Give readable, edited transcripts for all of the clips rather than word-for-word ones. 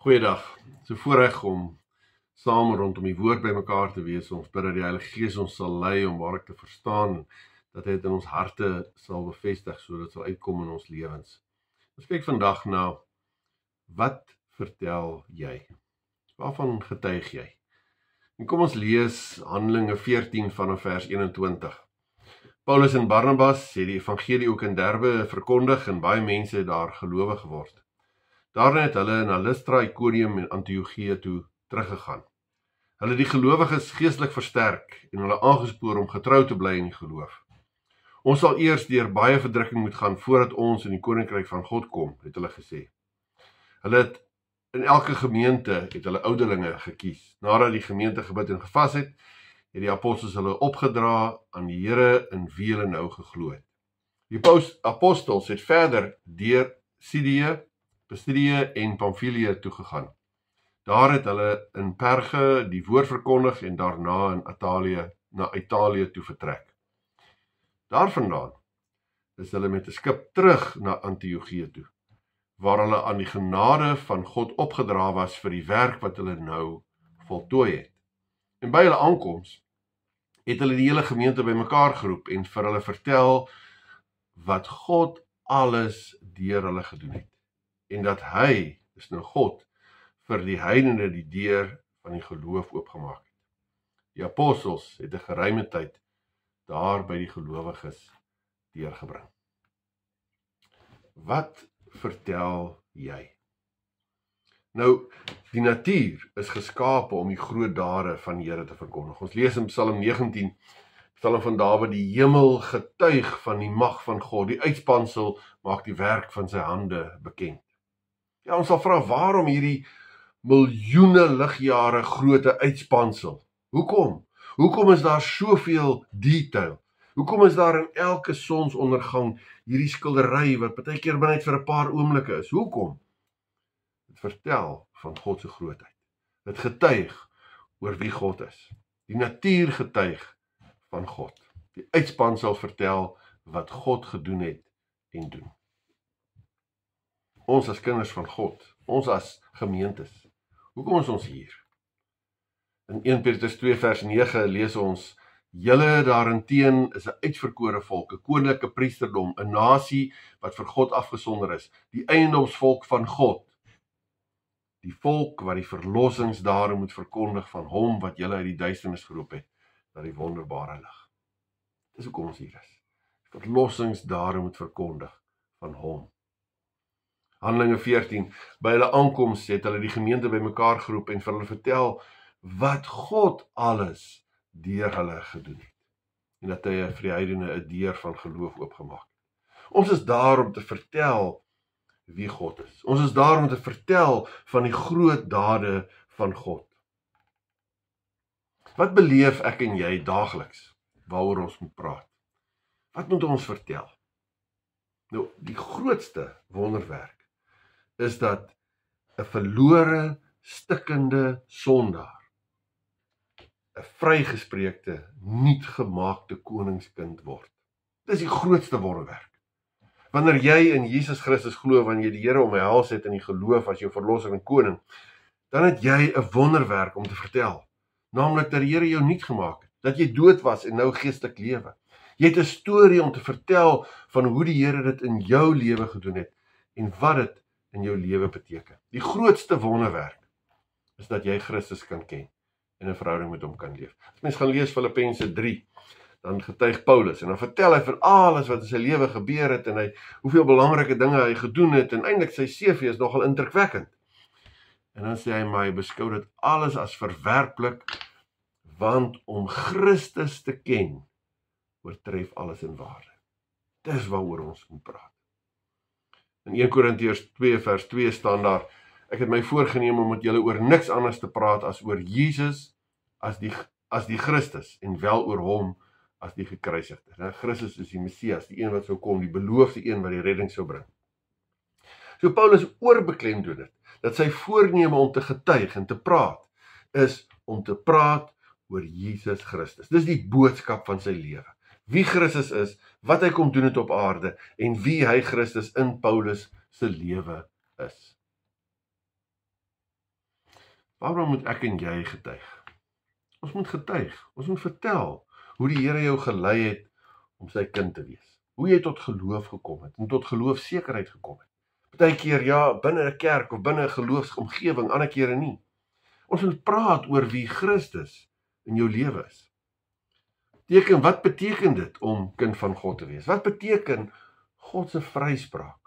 Goeiedag, het is 'n voorreg om saam rondom die woord by mekaar te wees. Ons bid dat die Heilige Gees ons sal lei om waarlik te verstaan, dat hy dit in ons harte sal bevestig, sodat dit sal uitkom in ons lewens. Ons kyk vandag na, wat vertel jy? Waarvan getuig jy? En kom ons lees Handelinge 14 vanaf vers 21. Paulus en Barnabas het die evangelie ook in Derbe verkondig en baie mense het daar gelowig geword. Daarna het hulle na Lystra, Iconium en Antiochië toe teruggegaan. Hulle die gelowiges geestelik versterk en hulle aangespoor om getrou te bly in die geloof. Ons sal eers deur baie verdrukking moet gaan voordat ons in die koninkryk van God kom, het hulle gesê. Hulle het in elke gemeente het hulle ouderlinge gekies. Nadat die gemeente gebid en gevas het die apostels hulle opgedra aan die Here in wie hulle nou geglo het. Die apostels het verder deur Sidië, Pisidië en Pamfilië toegegaan. Daar het hulle in Perge die woord verkondig en daarna na Italië toe vertrek. Daarvandaan is hulle met 'n skip terug na Antiochië toe, waar hulle aan die genade van God opgedra was vir die werk wat hulle nou voltooi het. En by hulle aankoms het hulle die hele gemeente bymekaar geroep en vir hulle vertel wat God alles deur hulle gedoen het. En dat hy, is nou God, vir die heidene die deur van die geloof oopgemaak het. Die apostels het 'n geruime tyd daar by die gelowiges deurgebring. Wat vertel jy? Nou, die natuur is geskape om die groot dade van die Here te verkondig. Ons lees in Psalm 19, Psalm van Dawid, die hemel getuig van die mag van God, die uitspansel maak die werk van sy hande bekend. Ja, ons sal vra, waarom hierdie miljoene ligjare groote uitspansel? Hoekom? Hoekom is daar soveel detail? Hoekom is daar in elke sonsondergang hierdie skildery wat partykeer net vir 'n paar oomblikke is? Hoekom? Dit vertel van God se grootheid. Dit getuig oor wie God is. Die natuur getuig van God. Die uitspansel vertel wat God gedoen het en doen. Ons as kinders van God, ons as gemeentes, hoekom is ons hier? In 1 Petrus 2 vers 9 lees ons, julle daarenteen is 'n uitverkore volk, 'n koninklike priesterdom, 'n nasie wat vir God afgesonder is, die eiendomsvolk van God, die volk wat die verlossingsdade moet verkondig van hom wat julle uit die duisternis geroep het, na die wonderbare lig. Dis hoekom ons hier is. Verlossingsdade moet verkondig van hom. Handelinge 14, by hulle aankoms het hulle die gemeente bymekaar geroep en vir hulle vertel wat God alles deur hulle gedoen het. En dat hy vir die heidene 'n deur van geloof oopgemaak het. Ons is daar om te vertel wie God is. Ons is daar om te vertel van die groot dade van God. Wat beleef ek en jy daagliks waaroor ons moet praat? Wat moet ons vertel? Nou, die grootste wonderwerk is dat 'n verlore, stikkende sondaar 'n vrygespreekte, nuutgemaakte koningskind word. Dis die grootste wonderwerk. Wanneer jy in Jesus Christus glo, wanneer jy die Here omhels het in die geloof as jou verlosser en koning, dan het jy 'n wonderwerk om te vertel. Naamlik dat die Here jou nuut gemaak het, dat jy dood was en nou geestelik lewe. Jy het 'n storie om te vertel van hoe die Here dit in jou lewe gedoen het en wat dit in jou lewe beteken. Die grootste wonderwerk is dat jy Christus kan ken en 'n verhouding met hom kan leef. As mens gaan lees Filippense 3, dan getuig Paulus en dan vertel hy van alles wat in sy lewe gebeur het en hoeveel belangrike dinge hy gedoen het en eintlik sy CV is nogal indrukwekkend. En dan sê hy, maar hy beskou dit alles as verwerplik, want om Christus te ken, oortref alles in waarde. Dis waaroor ons moet praat. In 1 Korintiërs 2 vers 2 staan daar, ek het my voorgenem om met julle oor niks anders te praat as oor Jesus as die Christus en wel oor hom as die gekruisigde. Nou, Christus is die Messias, die een wat sou kom, die beloofde een wat die redding sou bring. So Paulus oorbeklemtoon dit, dat sy voorneme om te getuig en te praat, is om te praat oor Jesus Christus. Dis die boodskap van sy lewe. Wie Christus is, wat hy kom doen het op aarde, en wie hy Christus in Paulus se lewe is. Waarom moet ek en jy getuig? Ons moet getuig, ons moet vertel hoe die Here jou gelei het om sy kind te wees. Hoe jy tot geloof gekom het en tot geloofsekerheid gekom het. Partykeer ja, binne 'n kerk of binne 'n geloofsomgewing, ander kere nie. Ons moet praat oor wie Christus in jou lewe is. Wat beteken dit om kind van God te wees? Wat beteken God se vryspraak?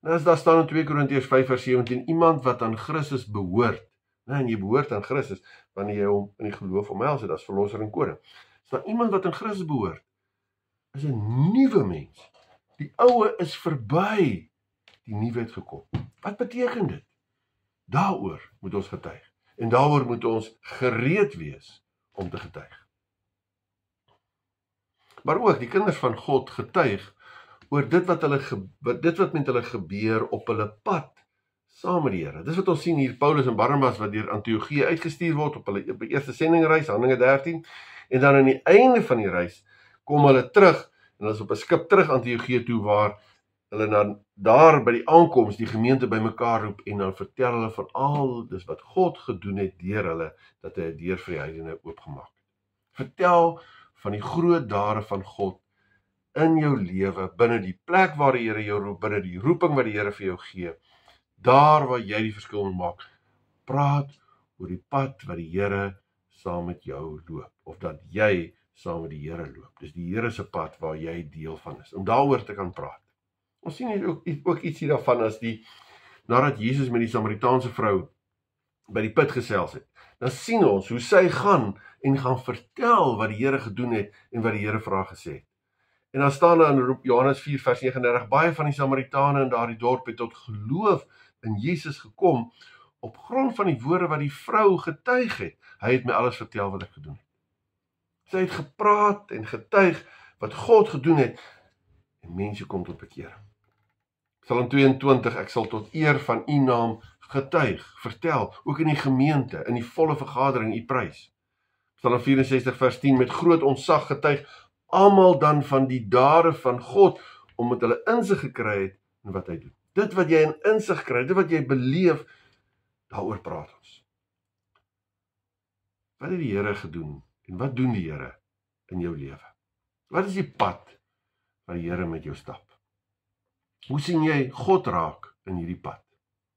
Nou as daar staan in 2 Korintiërs 5:17, iemand wat aan Christus behoort, en jy behoort aan Christus, wanneer jy hom in die geloof omhels het, as verlosser en koning. Dan iemand wat aan Christus behoort, is 'n nuwe mens. Die oue is verby, die nuwe het gekom. Wat beteken dit? Daaroor moet ons getuig. En daaroor moet ons gereed wees om te getuig. Maar ook die kinders van God getuig oor dit wat met hulle gebeur op hulle pad saam met die Here. Dis wat ons sien hier, Paulus en Barnabas wat deur Antiochië uitgestuur word op hulle eerste sendingreis, Handelinge 13, en dan aan die einde van die reis kom hulle terug en hulle is op 'n skip terug Antiochië toe waar hulle dan daar by die aankoms die gemeente bymekaar roep en dan vertel hulle van al dis wat God gedoen het deur hulle, dat hy 'n deur vir die heidene oopgemaak het. Vertel van die groot dade van God in jou lewe, binne die plek waar die Here jou roep, binne die roeping wat die Here vir jou gee, daar waar jy die verskil moet maak. Praat oor die pad wat die Here saam met jou loop, of dat jy saam met die Here loop. Dis die Here se pad waar jy deel van is, om daaroor te kan praat. Ons sien hier ook iets hiervan as nadat Jesus met die Samaritaanse vrou by die put gesels het, dan sien ons hoe sy gaan vertel wat die Here gedoen het en wat die Here vir haar gesê het. En dan staan daar in Johannes 4:39, baie van die Samaritane in daardie dorp het tot geloof in Jesus gekom, op grond van die woorde wat die vrou getuig het. Hy het my alles vertel wat ek gedoen het. Sy het gepraat en getuig wat God gedoen het, en mense kom tot bekering. Psalm 22, ek sal tot eer van u naam getuig, vertel, ook in die gemeente, in die volle vergadering, u prys. Psalm 64:10, met groot ontzag getuig, almal dan van die dade van God, omdat hulle insig gekry het in wat hy doen. Dit wat jy in insig kry, dit wat jy beleef, daaroor praat ons. Wat het die Here gedoen, en wat doen die Here in jou lewe? Wat is die pad wat die Here met jou stap? Hoe sien jy God raak in hierdie pad?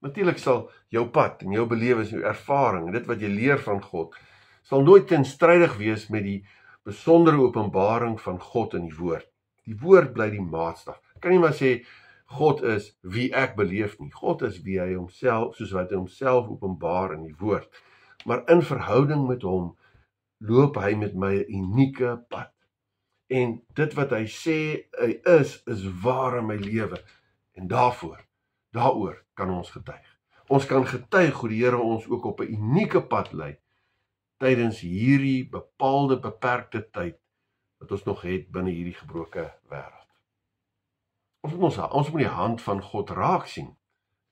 Natuurlik sal jou pad en jou belewenis en jou ervaring, en dit wat jy leer van God, sal nooit teenstrydig wees met die besondere openbaring van God in die woord. Die woord bly die maatstaf. Kan nie maar sê, God is wie ek beleef nie. God is wie hy homself, soos wat hy homself openbaar in die woord. Maar in verhouding met hom, loop hy met my 'n unieke pad. En dit wat hy sê hy is waar in my lewe. En daaroor kan ons getuig. Ons kan getuig hoe die Here ons ook op 'n unieke pad lei, tydens hierdie bepaalde, beperkte tyd, wat ons nog het binne hierdie gebroke wêreld. Ons moet die hand van God raak sien,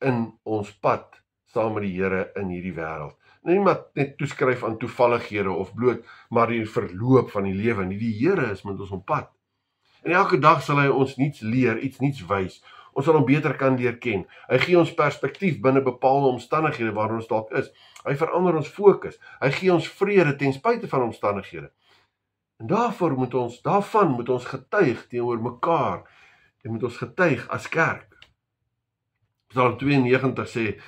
in ons pad, saam met die Here in hierdie wêreld. Nie maar net toeskryf aan toevallighede, of bloot maar die verloop van die lewe nie. Die Here is met ons op pad. En elke dag sal hy ons niets leer, iets niets wys. Ons sal hom beter kan leer ken. Hy gee ons perspektief binne bepaalde omstandighede waar ons dalk is. Hy verander ons fokus. Hy gee ons vrede ten spyte van omstandighede. En daarvan moet ons getuig teenoor mekaar en moet ons getuig as kerk. Psalm 92 sê,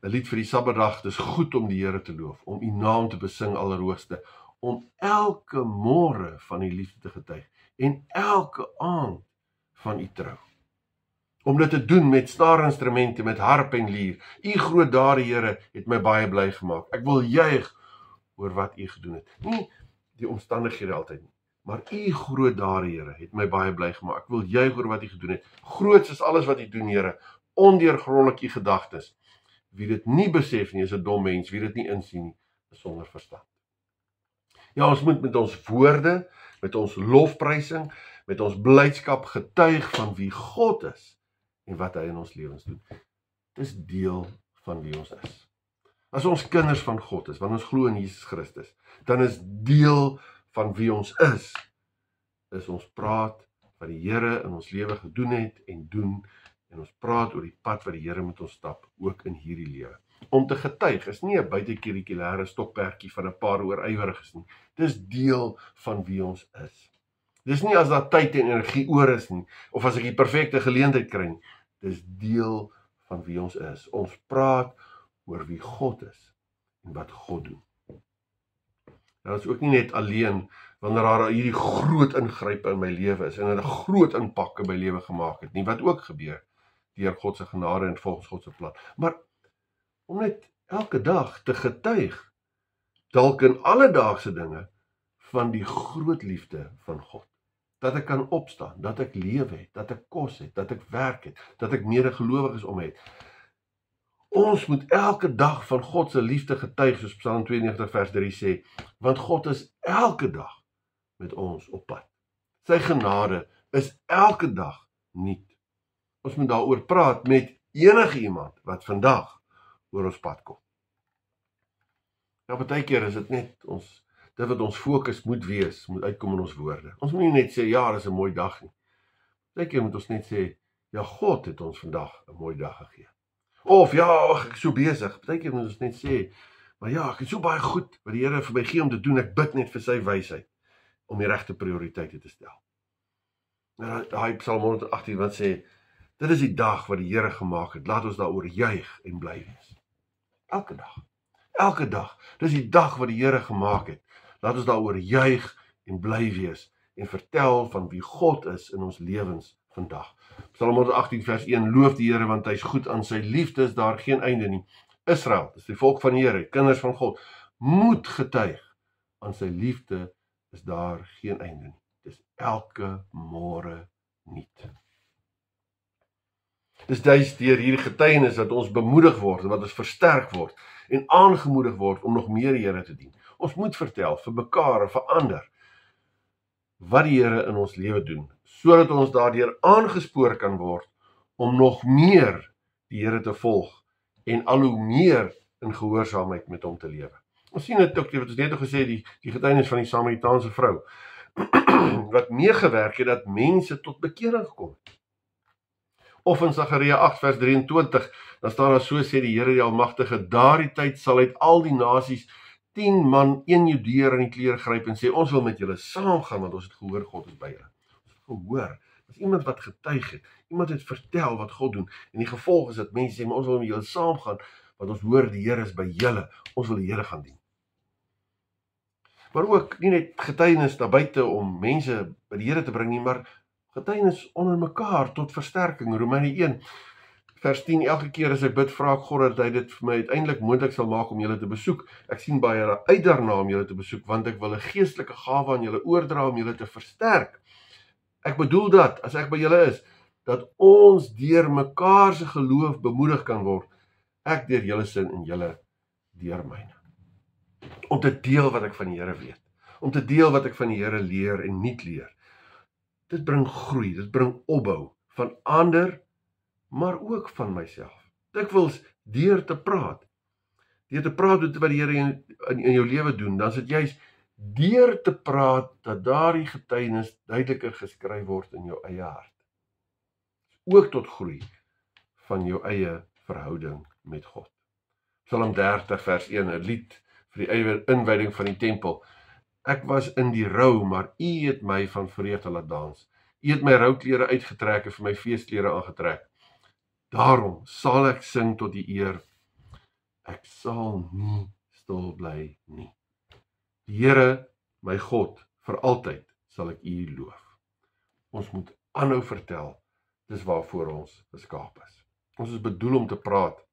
'n lied vir die Sabbatdag, dis goed om die Here te loof, om u naam te besing Allerhoogste, om elke môre van u liefde te getuig en elke aand van u trou. Om dit te doen met snaarinstrumente, met harp en lier. U groot dade, Here, het my baie bly gemaak. Ek wil juig oor wat u gedoen het. Nie die omstandighede altyd nie, maar u groot dade, Here, het my baie bly gemaak. Ek wil juig oor wat u gedoen het. Groot is alles wat u doen, Here, ondeurgrondelik u gedagtes. Wie dit nie besef nie, is 'n dom mens. Wie dit nie insien nie, is sonder verstand. Ja, ons moet met ons woorde, met ons lofprysing, met ons blydskap getuig van wie God is en wat hy in ons lewens doen. Dis deel van wie ons is. As ons kinders van God is, wanneer ons glo in Jesus Christus, dan is deel van wie ons is ons praat wat die Here in ons lewe gedoen het en doen en ons praat oor die pad wat die Here met ons stap, ook in hierdie lewe. Om te getuig is nie 'n buitekurrikulêre stokperdjie van 'n paar oorywerig nie. Dis deel van wie ons is. Dis nie as daar tyd en energie oor is nie, of as ek die perfekte geleentheid kry nie. Dis deel van wie ons is. Ons praat oor wie God is en wat God doen. Dat is ook nie net alleen wanneer daar hierdie groot ingrype in my lewe is en 'n groot impak in my lewe gemaak het nie, wat ook gebeur deur God se genade en volgens God se plan. Maar om net elke dag te getuig, dalk in alledaagse dinge, van die groot liefde van God. Dat ek kan opstaan, dat ek lewe het, dat ek kos het, dat ek werk het, dat ek medegelowiges om het. Ons moet elke dag van God se liefde getuig, soos Psalm 92 vers 3 sê, want God is elke dag met ons op pad. Sy genade is elke dag nuut. Ons moet daaroor praat met enige iemand wat vandag oor ons pad kom. Nou, baie keer is dit net dit wat ons fokus moet wees, moet uitkom in ons woorde. Ons moet nie net sê, ja, dit is 'n mooi dag nie. Baie keer moet ons net sê, ja, God het ons vandag 'n mooi dag gegee. Of, ja, ek is so besig. Baie keer moet ons net sê, maar ja, ek het so baie goed wat die Here vir my gee om te doen, ek bid net vir sy wysheid, om die regte prioriteite te stel. Daai Psalm 118 wat sê, dit is die dag wat die Here gemaak het, laat ons daaroor juig en bly wees. Elke dag. Elke dag. Dis die dag wat die Here gemaak het. Laat ons daaroor juig en bly wees en vertel van wie God is in ons lewens vandag. Psalm 118 vers 1, loof die Here want hy is goed, aan sy liefde is daar geen einde nie. Israel, dis die volk van die Here, kinders van God, moet getuig, aan sy liefde is daar geen einde nie. Dis elke môre nuut. Dis deur hierdie getuienis dat ons bemoedig word en wat ons versterk word en aangemoedig word om nog meer die Here te dien. Ons moet vertel vir mekaar en vir ander wat die Here in ons lewe doen, sodat ons daardeur aangespoor kan word om nog meer die Here te volg en al hoe meer in gehoorsaamheid met hom te lewe. Ons sien dit ook, wat ons net al gesê, die getuienis van die Samaritaanse vrou, wat meegewerk het dat mense tot bekering gekom het. Of in Sagaria 8 vers 23, dan staan daar so, sê die Here die Almagtige, daardie tyd sal uit al die nasies 10 man, 1 Judeër in die klere gryp en sê, ons wil met julle saamgaan, want ons het gehoor, God is by julle. Ons het gehoor, as iemand wat getuig het, iemand het vertel wat God doen, en die gevolg is dat mense sê, maar ons wil met julle saamgaan, want ons hoor die Here is by julle, ons wil die Here gaan dien. Maar ook nie net getuienis daar buite om mense by die Here te bring nie, maar getuienis onder mekaar tot versterking. Romeine 1 vers 10, elke keer as ek bid, vra ek God dat hy dit vir my uiteindelik moontlik sal maak om julle te besoek. Ek sien baie uit daarna om julle te besoek, want ek wil 'n geestelike gawe aan julle oordra om julle te versterk. Ek bedoel dat, as ek by julle is, dat ons deur mekaar se geloof bemoedig kan word, ek deur julle sin en julle deur myne. Om te deel wat ek van die Here weet, om te deel wat ek van die Here leer en nie leer. Dit bring groei, dit bring opbou van ander, maar ook van myself. Dikwels deur te praat oor wat die Here in jou lewe doen, dan is dit juist deur te praat dat daardie getuienis duideliker geskryf word in jou eie hart. Ook tot groei van jou eie verhouding met God. Psalm 30 vers 1, 'n lied vir die inwyding van die tempel. Ek was in die rou, maar U het my van vreugde laat dans. U het my rouklere uitgetrek en vir my feesklere aangetrek. Daarom sal ek sing tot die eer. Ek sal nie stil bly nie. Die Here, my God, vir altyd sal ek U loof. Ons moet aanhou vertel, dis waarvoor ons geskaap is. Ons is bedoel om te praat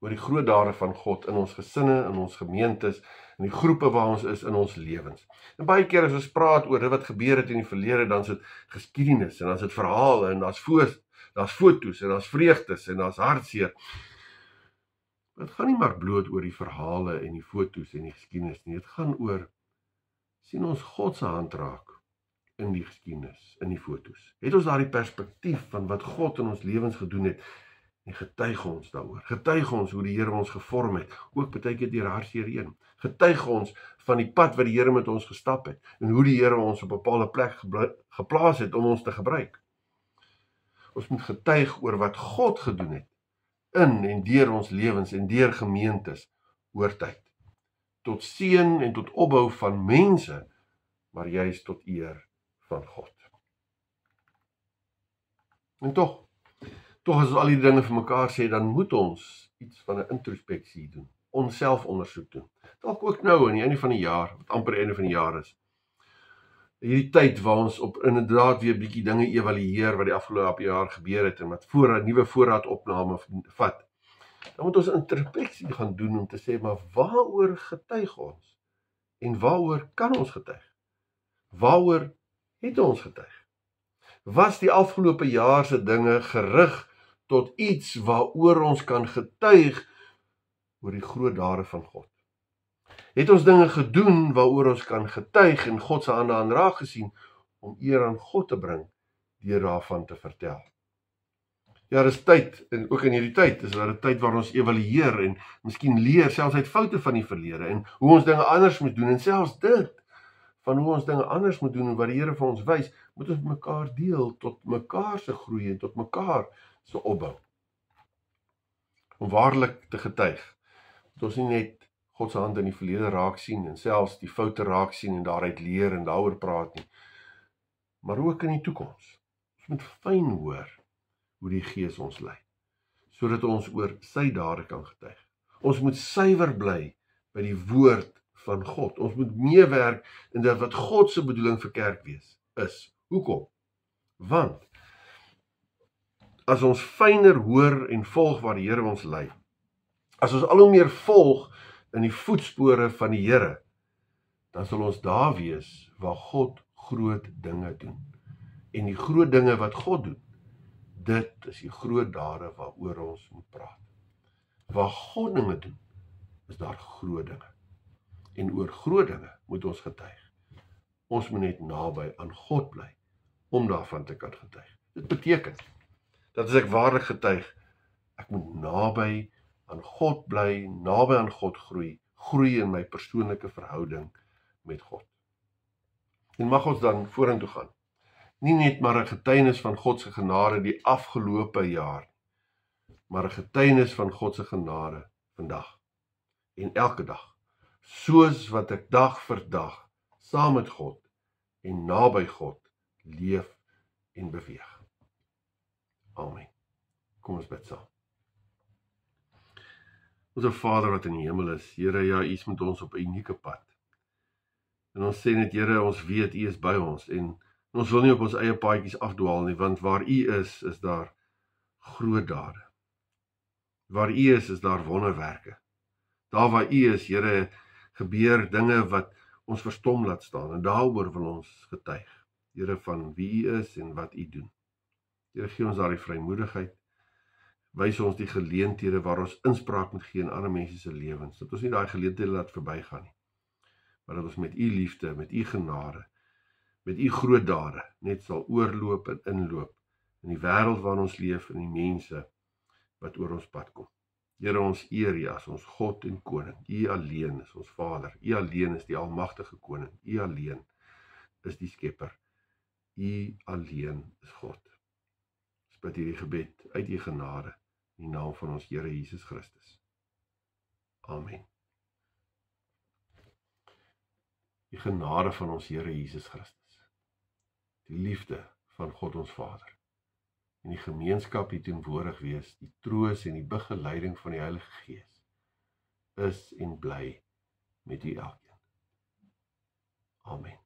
oor die groot dade van God in ons gesinne, in ons gemeentes, in die groepe waar ons is in ons lewens. En baie keer as ons praat oor dit wat gebeur het in die verlede, dan is dit geskiedenis en dan is dit verhale en daar's foto's en daar's vreugdes en daar's hartseer. Dit gaan nie maar bloot oor die verhale en die foto's en die geskiedenis nie. Dit gaan oor, sien ons God se hand raak in die geskiedenis, in die foto's. Het ons daardie perspektief van wat God in ons lewens gedoen het, en getuig ons daaroor. Getuig ons hoe die Here ons gevorm het, ook baie keer deur hartseer heen. Getuig ons van die pad wat die Here met ons gestap het, en hoe die Here ons op 'n bepaalde plek geplaas het om ons te gebruik. Ons moet getuig oor wat God gedoen het, in en deur ons lewens en deur gemeentes oor tyd. Tot seën en tot opbou van mense, maar juist tot eer van God. En tog as ons al die dinge vir mekaar sê, dan moet ons iets van 'n introspeksie doen, ons selfondersoek doen. Dalk ook nou aan die einde van die jaar, wat amper die einde van die jaar is. Hierdie tyd waar ons op inderdaad weer bietjie dinge evalueer wat die afgelope jaar gebeur het en wat nuwe voorraadopname vat. Dan moet ons 'n introspeksie gaan doen om te sê, maar waaroor getuig ons? En waaroor kan ons getuig? Waaroor het ons getuig? Was die afgelope jaar se dinge gerig tot iets waaroor ons kan getuig oor die groot dade van God? Het ons dinge gedoen waaroor ons kan getuig en God se hande aan raak gesien om eer aan God te bring deur daarvan te vertel? Ja, dis tyd, en ook in hierdie tyd is daar 'n tyd waar ons evalueer en miskien leer selfs uit foute van die verlede en hoe ons dinge anders moet doen, en selfs dit van hoe ons dinge anders moet doen en wat die Here vir ons wys, moet ons mekaar deel tot mekaar se groei en tot mekaar se opbou. Om waarlik te getuig, moet ons nie net God se hand in die verlede raak sien en selfs die foute raak sien en daaruit leer en daaroor praat nie, maar ook in die toekoms. Ons moet fyn hoor hoe die Gees ons lei, sodat ons oor sy dade kan getuig. Ons moet suiwer bly by die woord van God. Ons moet meewerk in dit wat God se bedoeling vir kerk is. Hoekom? Want as ons fyner hoor en volg waar die Here ons lei, as ons al hoe meer volg in die voetspore van die Here, dan sal ons daar wees waar God groot dinge doen. En die groot dinge wat God doen, dit is die groot dade waaroor ons moet praat. Waar God dinge doen, is daar groot dinge. En oor groot dinge moet ons getuig. Ons moet net naby aan God bly, om daarvan te kan getuig. Dit beteken, dat as ek waarlik getuig, ek moet naby aan God bly, naby aan God groei in my persoonlike verhouding met God. En mag ons dan vorentoe gaan. Nie net maar 'n getuienis van God se genade die afgelope jaar, maar 'n getuienis van God se genade vandag en elke dag, soos wat ek dag vir dag saam met God en naby God leef en beweeg. Amen. Kom ons bid saam. Onse Vader wat in die hemel is, Here, ja, U is met ons op 'n unieke pad. En ons sê net, Here, ons weet U is by ons en ons wil nie op ons eie paadjies afdwaal nie, want waar U is daar groot dade. Waar U is daar wonderwerke. Daar waar U is, Here, gebeur dinge wat ons verstom laat staan, en daaroor wil ons getuig, Here, van wie U is en wat U doen. Here, gee ons daardie vrymoedigheid, wys ons die geleenthede waar ons inspraak moet gee in ander mense se lewens, dat ons nie daai geleenthede laat verbygaan nie, maar dat ons met U liefde, met U genade, met U groot dade, net sal oorloop en inloop in die wêreld waarin ons leef en die mense wat oor ons pad kom. Here, ons eer U as ons God en Koning. U alleen is ons Vader. U alleen is die almagtige Koning. U alleen is die Skepper. U alleen is God. Ons bid hierdie gebed uit U genade in die naam van ons Here Jesus Christus. Amen. Die genade van ons Here Jesus Christus, die liefde van God ons Vader, en die gemeenskap die teenwoordig wees, die troos en die begeleiding van die Heilige Gees, is en bly met u elkeen. Amen.